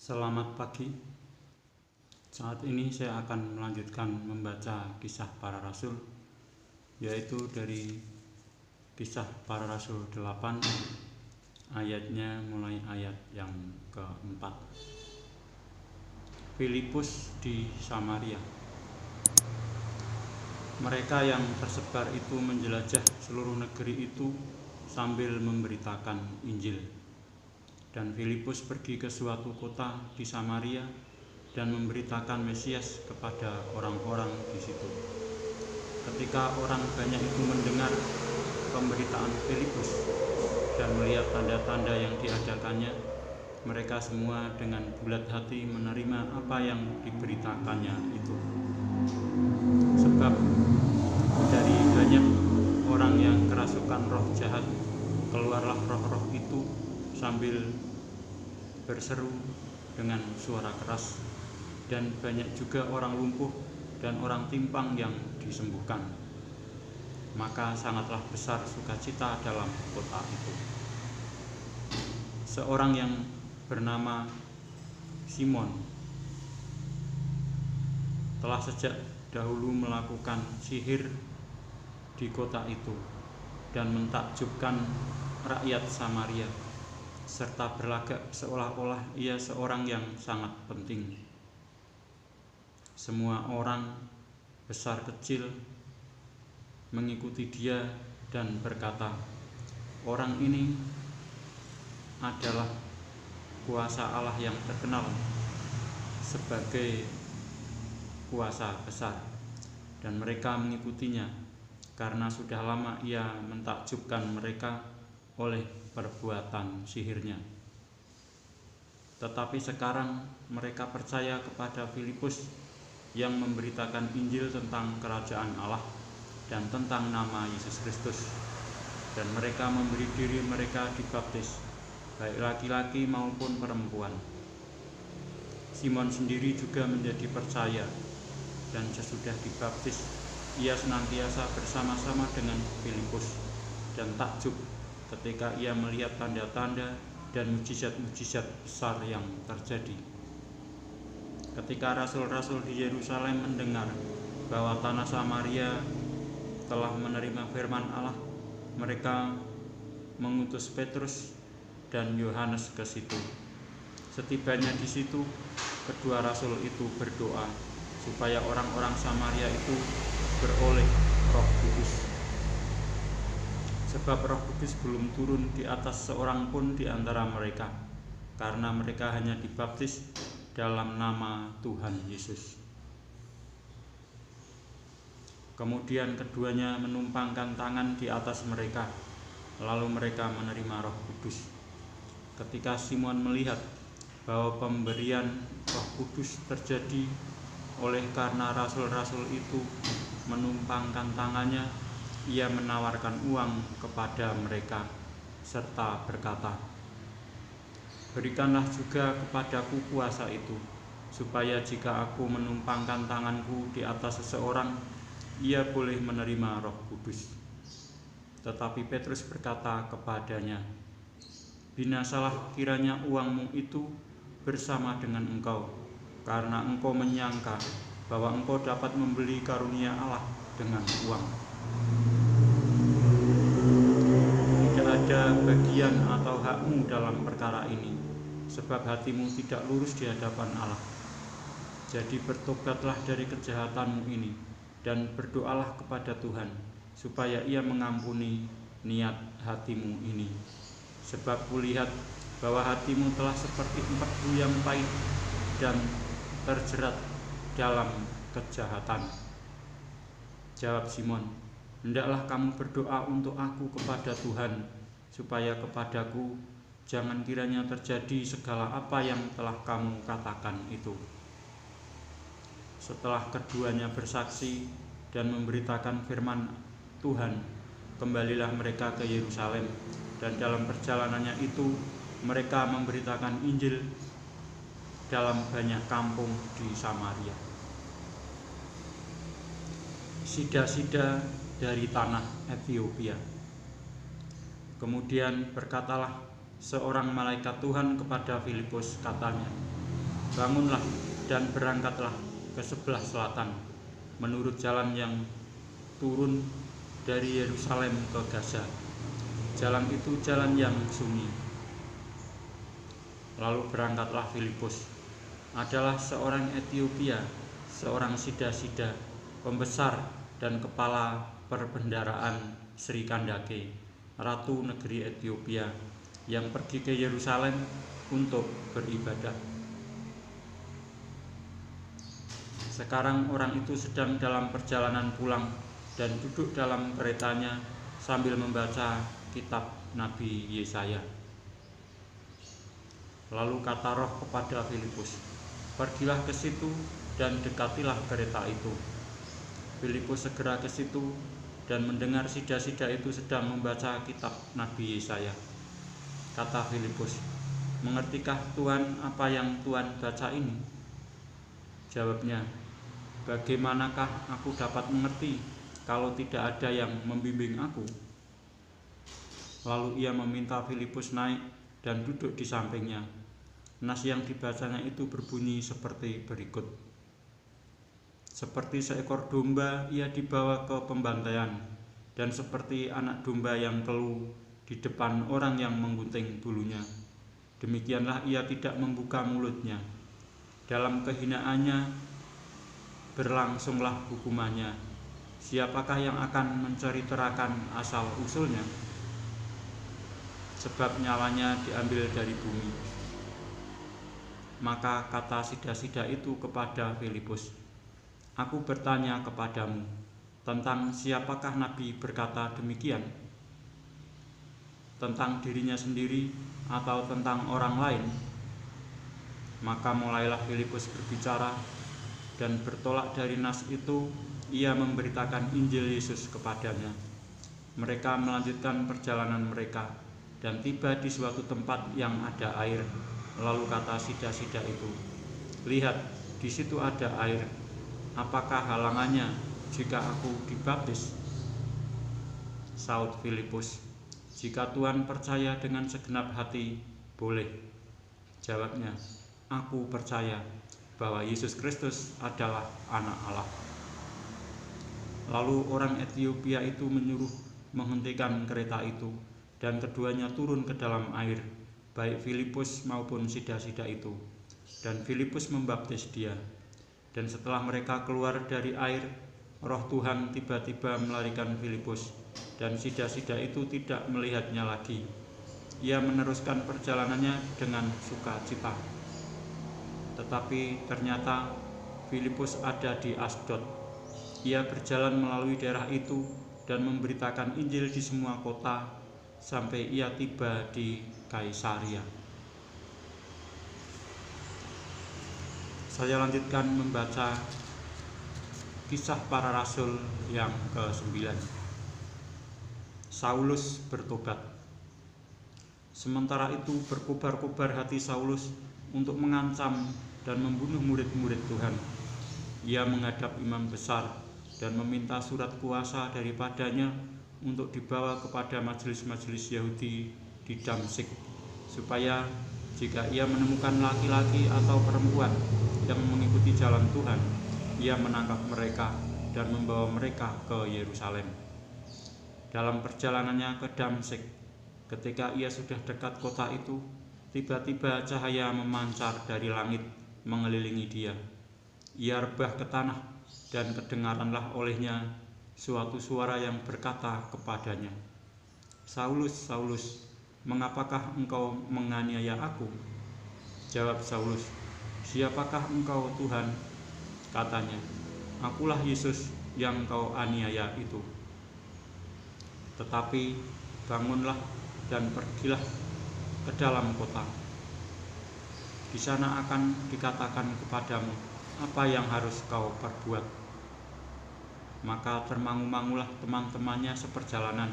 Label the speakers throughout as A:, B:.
A: Selamat pagi. Saat ini saya akan melanjutkan membaca Kisah Para Rasul, yaitu dari Kisah Para Rasul 8, ayatnya mulai ayat yang keempat. Filipus di Samaria. Mereka yang tersebar itu menjelajah seluruh negeri itu sambil memberitakan Injil. Dan Filipus pergi ke suatu kota di Samaria dan memberitakan Mesias kepada orang-orang di situ. Ketika orang banyak itu mendengar pemberitaan Filipus dan melihat tanda-tanda yang diadakannya, mereka semua dengan bulat hati menerima apa yang diberitakannya itu. Sebab dari banyak orang yang kerasukan roh jahat, keluarlah roh-roh itu sambil berseru dengan suara keras, dan banyak juga orang lumpuh dan orang timpang yang disembuhkan. Maka sangatlah besar sukacita dalam kota itu. Seorang yang bernama Simon telah sejak dahulu melakukan sihir di kota itu dan mentakjubkan rakyat Samaria, serta berlagak seolah-olah ia seorang yang sangat penting. Semua orang, besar kecil, mengikuti dia dan berkata, "Orang ini adalah kuasa Allah yang terkenal sebagai kuasa besar." Dan mereka mengikutinya karena sudah lama ia mentakjubkan mereka oleh perbuatan sihirnya. Tetapi sekarang mereka percaya kepada Filipus yang memberitakan Injil tentang kerajaan Allah dan tentang nama Yesus Kristus, dan mereka memberi diri mereka dibaptis, baik laki-laki maupun perempuan. Simon sendiri juga menjadi percaya, dan sesudah dibaptis ia senantiasa bersama-sama dengan Filipus dan takjub ketika ia melihat tanda-tanda dan mujizat-mujizat besar yang terjadi. Ketika rasul-rasul di Yerusalem mendengar bahwa tanah Samaria telah menerima firman Allah, mereka mengutus Petrus dan Yohanes ke situ. Setibanya di situ, kedua rasul itu berdoa supaya orang-orang Samaria itu beroleh Roh Kudus. Sebab Roh Kudus belum turun di atas seorang pun di antara mereka, karena mereka hanya dibaptis dalam nama Tuhan Yesus. Kemudian keduanya menumpangkan tangan di atas mereka, lalu mereka menerima Roh Kudus. Ketika Simon melihat bahwa pemberian Roh Kudus terjadi oleh karena rasul-rasul itu menumpangkan tangannya, ia menawarkan uang kepada mereka serta berkata, "Berikanlah juga kepadaku kuasa itu, supaya jika aku menumpangkan tanganku di atas seseorang, ia boleh menerima Roh Kudus." Tetapi Petrus berkata kepadanya, "Binasalah kiranya uangmu itu bersama dengan engkau, karena engkau menyangka bahwa engkau dapat membeli karunia Allah dengan uang. Tidak ada bagian atau hakmu dalam perkara ini, sebab hatimu tidak lurus di hadapan Allah. Jadi bertobatlah dari kejahatanmu ini, dan berdoalah kepada Tuhan, supaya ia mengampuni niat hatimu ini. Sebab kulihat bahwa hatimu telah seperti empedu yang pahit dan terjerat dalam kejahatan." Jawab Simon, "Hendaklah kamu berdoa untuk aku kepada Tuhan, supaya kepadaku jangan kiranya terjadi segala apa yang telah kamu katakan itu." Setelah keduanya bersaksi dan memberitakan firman Tuhan, kembalilah mereka ke Yerusalem, dan dalam perjalanannya itu mereka memberitakan Injil dalam banyak kampung di Samaria. Sida-sida dari tanah Ethiopia. Kemudian berkatalah seorang malaikat Tuhan kepada Filipus, katanya, bangunlah dan berangkatlah ke sebelah selatan, menurut jalan yang turun dari Yerusalem ke Gaza. Jalan itu jalan yang sunyi. Lalu berangkatlah Filipus, adalah seorang Etiopia, seorang Sida-Sida, pembesar dan kepala perbendaraan Sri Kandake, ratu negeri Etiopia, yang pergi ke Yerusalem untuk beribadah. Sekarang orang itu sedang dalam perjalanan pulang dan duduk dalam keretanya sambil membaca kitab Nabi Yesaya. Lalu kata Roh kepada Filipus, "Pergilah ke situ dan dekatilah kereta itu." Filipus segera ke situ dan mendengar Sida-Sida itu sedang membaca kitab Nabi Yesaya. Kata Filipus, "Mengertikah Tuhan apa yang Tuhan baca ini?" Jawabnya, "Bagaimanakah aku dapat mengerti kalau tidak ada yang membimbing aku?" Lalu ia meminta Filipus naik dan duduk di sampingnya. Nas yang dibacanya itu berbunyi seperti berikut. "Seperti seekor domba ia dibawa ke pembantaian, dan seperti anak domba yang keluh di depan orang yang menggunting bulunya, demikianlah ia tidak membuka mulutnya. Dalam kehinaannya berlangsunglah hukumannya. Siapakah yang akan menceritakan asal-usulnya? Sebab nyawanya diambil dari bumi." Maka kata Sida-Sida itu kepada Filipus, "Aku bertanya kepadamu, tentang siapakah Nabi berkata demikian? Tentang dirinya sendiri atau tentang orang lain?" Maka mulailah Filipus berbicara, dan bertolak dari nas itu ia memberitakan Injil Yesus kepadanya. Mereka melanjutkan perjalanan mereka dan tiba di suatu tempat yang ada air. Lalu kata Sida-Sida itu, "Lihat, di situ ada air. Apakah halangannya jika aku dibaptis?" Saud Filipus, "Jika Tuhan percaya dengan segenap hati, boleh." Jawabnya, "Aku percaya bahwa Yesus Kristus adalah Anak Allah." Lalu orang Etiopia itu menyuruh menghentikan kereta itu, dan keduanya turun ke dalam air, baik Filipus maupun Sida-Sida itu, dan Filipus membaptis dia. Dan setelah mereka keluar dari air, Roh Tuhan tiba-tiba melarikan Filipus, dan Sida-Sida itu tidak melihatnya lagi. Ia meneruskan perjalanannya dengan sukacita. Tetapi ternyata Filipus ada di Asdod. Ia berjalan melalui daerah itu dan memberitakan Injil di semua kota sampai ia tiba di Kaisaria. Saya lanjutkan membaca Kisah Para Rasul yang ke-9. Saulus bertobat. Sementara itu berkobar-kobar hati Saulus untuk mengancam dan membunuh murid-murid Tuhan. Ia menghadap imam besar dan meminta surat kuasa daripadanya untuk dibawa kepada majelis-majelis Yahudi di Damsyik, supaya jika ia menemukan laki-laki atau perempuan yang mengikuti jalan Tuhan, ia menangkap mereka dan membawa mereka ke Yerusalem. Dalam perjalanannya ke Damsyik, ketika ia sudah dekat kota itu, tiba-tiba cahaya memancar dari langit mengelilingi dia. Ia rebah ke tanah, dan kedengaranlah olehnya suatu suara yang berkata kepadanya, "Saulus, Saulus, mengapakah engkau menganiaya aku?" Jawab Saulus, "Siapakah engkau, Tuhan?" Katanya, "Akulah Yesus yang kau aniaya itu. Tetapi bangunlah dan pergilah ke dalam kota. Di sana akan dikatakan kepadamu apa yang harus kau perbuat." Maka termangu-mangulah teman-temannya seperjalanan,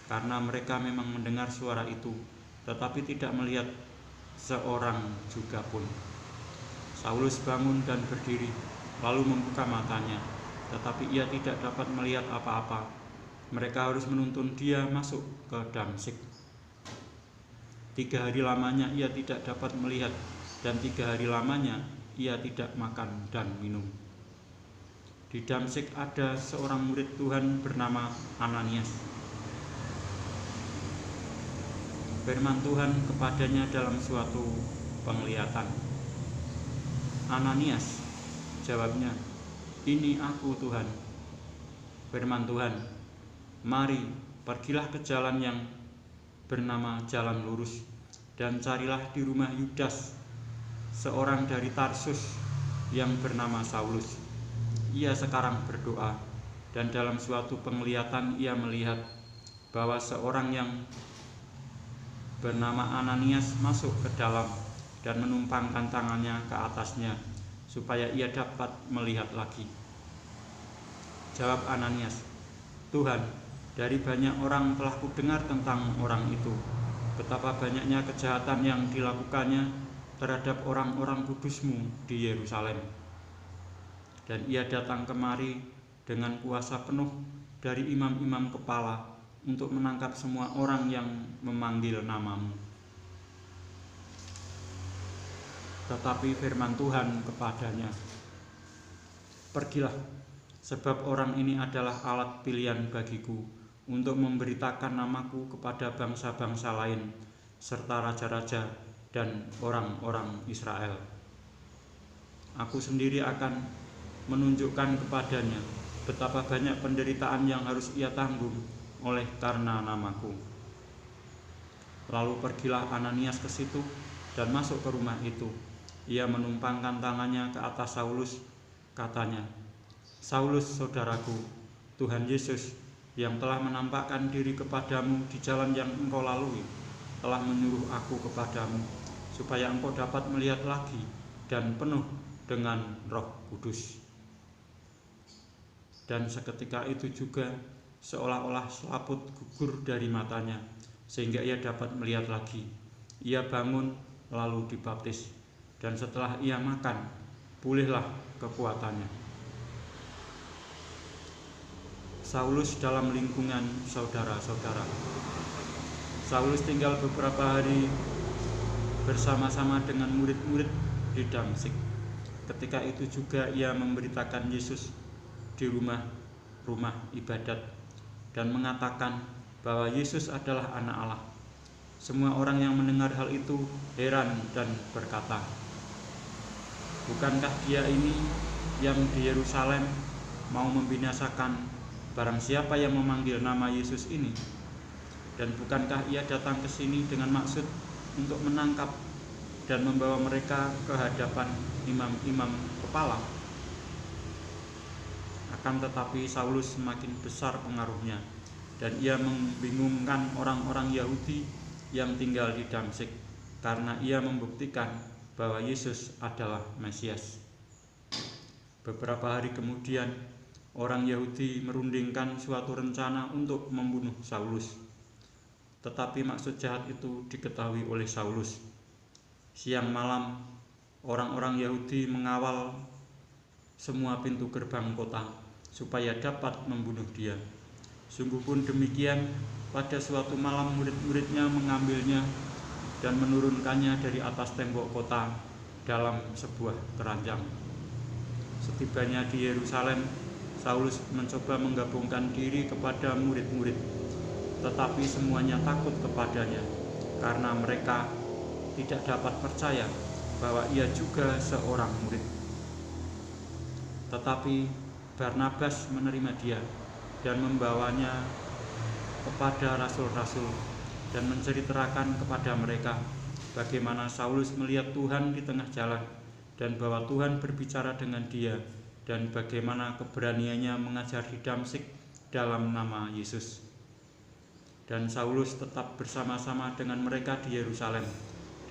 A: karena mereka memang mendengar suara itu, tetapi tidak melihat seorang juga pun. Saulus bangun dan berdiri, lalu membuka matanya, tetapi ia tidak dapat melihat apa-apa. Mereka harus menuntun dia masuk ke Damsyik. 3 hari lamanya ia tidak dapat melihat, dan 3 hari lamanya ia tidak makan dan minum. Di Damsyik ada seorang murid Tuhan bernama Ananias. Firman Tuhan kepadanya dalam suatu penglihatan. "Ananias," jawabnya. "Ini aku, Tuhan." Firman Tuhan, "Mari, pergilah ke jalan yang bernama Jalan Lurus, dan carilah di rumah Yudas, seorang dari Tarsus yang bernama Saulus. Ia sekarang berdoa, dan dalam suatu penglihatan ia melihat bahwa seorang yang bernama Ananias masuk ke dalam dan menumpangkan tangannya ke atasnya, supaya ia dapat melihat lagi." Jawab Ananias, "Tuhan, dari banyak orang telah kudengar tentang orang itu, betapa banyaknya kejahatan yang dilakukannya terhadap orang-orang kudus-Mu di Yerusalem. Dan ia datang kemari dengan kuasa penuh dari imam-imam kepala untuk menangkap semua orang yang memanggil nama-Mu." Tetapi firman Tuhan kepadanya, "Pergilah, sebab orang ini adalah alat pilihan bagiku untuk memberitakan namaku kepada bangsa-bangsa lain, serta raja-raja dan orang-orang Israel. Aku sendiri akan menunjukkan kepadanya betapa banyak penderitaan yang harus ia tanggung oleh karena namaku." Lalu pergilah Ananias ke situ dan masuk ke rumah itu. Ia menumpangkan tangannya ke atas Saulus, katanya, "Saulus, saudaraku, Tuhan Yesus yang telah menampakkan diri kepadamu di jalan yang engkau lalui, telah menyuruh aku kepadamu, supaya engkau dapat melihat lagi dan penuh dengan Roh Kudus." Dan seketika itu juga seolah-olah selaput gugur dari matanya, sehingga ia dapat melihat lagi. Ia bangun lalu dibaptis, dan setelah ia makan, pulihlah kekuatannya. Saulus dalam lingkungan saudara-saudara. Saulus tinggal beberapa hari bersama-sama dengan murid-murid di Damsyik. Ketika itu juga ia memberitakan Yesus di rumah ibadat dan mengatakan bahwa Yesus adalah Anak Allah. Semua orang yang mendengar hal itu heran dan berkata, "Bukankah Dia ini yang di Yerusalem mau membinasakan barang siapa yang memanggil nama Yesus ini? Dan bukankah Ia datang ke sini dengan maksud untuk menangkap dan membawa mereka ke hadapan imam-imam kepala?" Akan tetapi Saulus semakin besar pengaruhnya, dan ia membingungkan orang-orang Yahudi yang tinggal di Damsyik, karena ia membuktikan bahwa Yesus adalah Mesias. Beberapa hari kemudian, orang Yahudi merundingkan suatu rencana untuk membunuh Saulus. Tetapi maksud jahat itu diketahui oleh Saulus. Siang malam, orang-orang Yahudi mengawal semua pintu gerbang kota supaya dapat membunuh dia. Sungguh pun demikian, pada suatu malam murid-muridnya mengambilnya dan menurunkannya dari atas tembok kota dalam sebuah keranjang. Setibanya di Yerusalem, Saulus mencoba menggabungkan diri kepada murid-murid, tetapi semuanya takut kepadanya karena mereka tidak dapat percaya bahwa ia juga seorang murid. Tetapi Barnabas menerima dia dan membawanya kepada rasul-rasul dan menceritakan kepada mereka bagaimana Saulus melihat Tuhan di tengah jalan dan bahwa Tuhan berbicara dengan dia, dan bagaimana keberaniannya mengajar di Damsyik dalam nama Yesus. Dan Saulus tetap bersama-sama dengan mereka di Yerusalem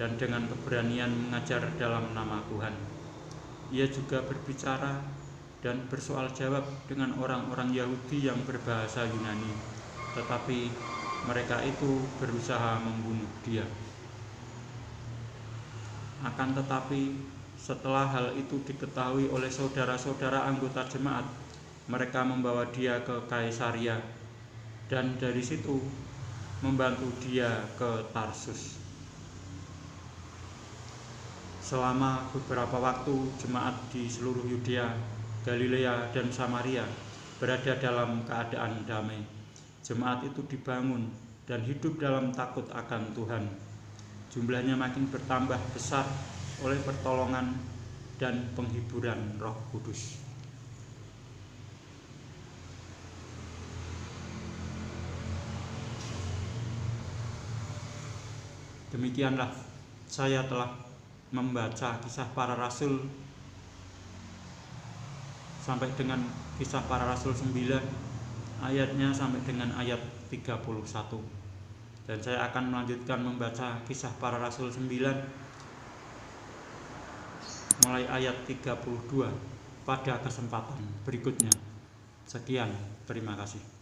A: dan dengan keberanian mengajar dalam nama Tuhan. Ia juga berbicara dan bersoal jawab dengan orang-orang Yahudi yang berbahasa Yunani, tetapi mereka itu berusaha membunuh dia. Akan tetapi setelah hal itu diketahui oleh saudara-saudara anggota jemaat, mereka membawa dia ke Kaisaria dan dari situ membantu dia ke Tarsus. Selama beberapa waktu, jemaat di seluruh Yudea, Galilea, dan Samaria berada dalam keadaan damai. Jemaat itu dibangun dan hidup dalam takut akan Tuhan. Jumlahnya makin bertambah besar oleh pertolongan dan penghiburan Roh Kudus. Demikianlah saya telah membaca Kisah Para Rasul sampai dengan Kisah Para Rasul 9 ayatnya sampai dengan ayat 31. Dan saya akan melanjutkan membaca Kisah Para Rasul 9 mulai ayat 32 pada kesempatan berikutnya. Sekian, terima kasih.